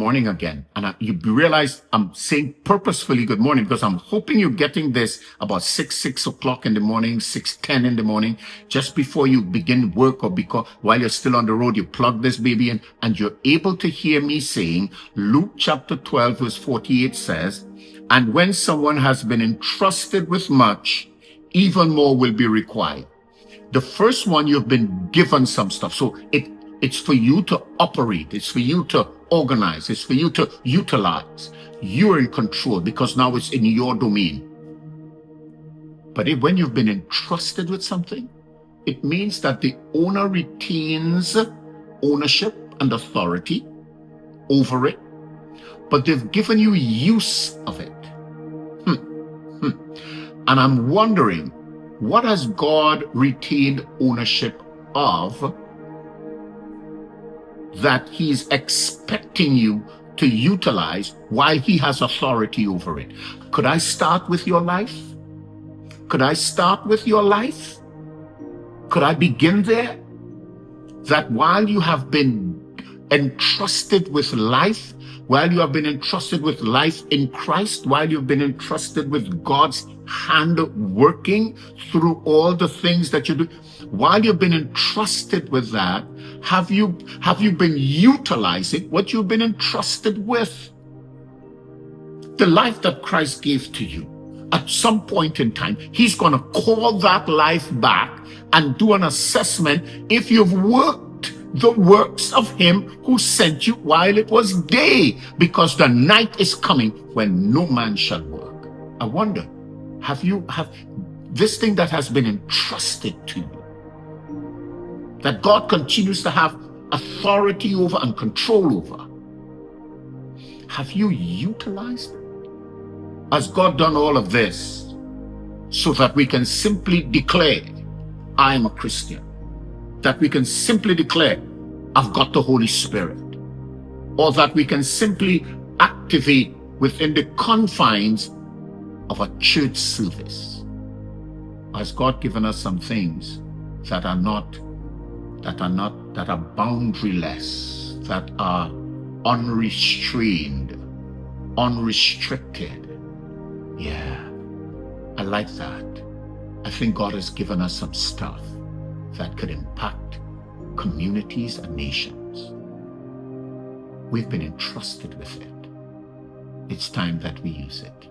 morning again. And you realize I'm saying purposefully good morning because I'm hoping you're getting this about 6 o'clock in the morning, 6:10 in the morning, just before you begin work, or because while you're still on the road, you plug this baby in and you're able to hear me saying, Luke chapter 12, verse 48 says, and when someone has been entrusted with much, even more will be required. The first one, you've been given some stuff. So it's for you to operate. It's for you to organize. It's for you to utilize. You're in control because now it's in your domain. But when you've been entrusted with something, it means that the owner retains ownership and authority over it, but they've given you use of it. And I'm wondering, what has God retained ownership of that he's expecting you to utilize while he has authority over it? Could I start with your life? Could I start with your life? Could I begin there? That while you have been entrusted with life, while you have been entrusted with life in Christ, while you've been entrusted with God's hand working through all the things that you do, while you've been entrusted with that, have you been utilizing what you've been entrusted with? The life that Christ gave to you, at some point in time, he's going to call that life back and do an assessment if you've worked the works of him who sent you while it was day, because the night is coming when no man shall work. I wonder, have this thing that has been entrusted to you, that God continues to have authority over and control over, have you utilized it? Has God done all of this so that we can simply declare, I am a Christian? That we can simply declare, I've got the Holy Spirit? Or that we can simply activate within the confines of a church service? Has God given us some things that are boundaryless, that are unrestrained, unrestricted? Yeah, I like that. I think God has given us some stuff that could impact communities and nations. We've been entrusted with it. It's time that we use it.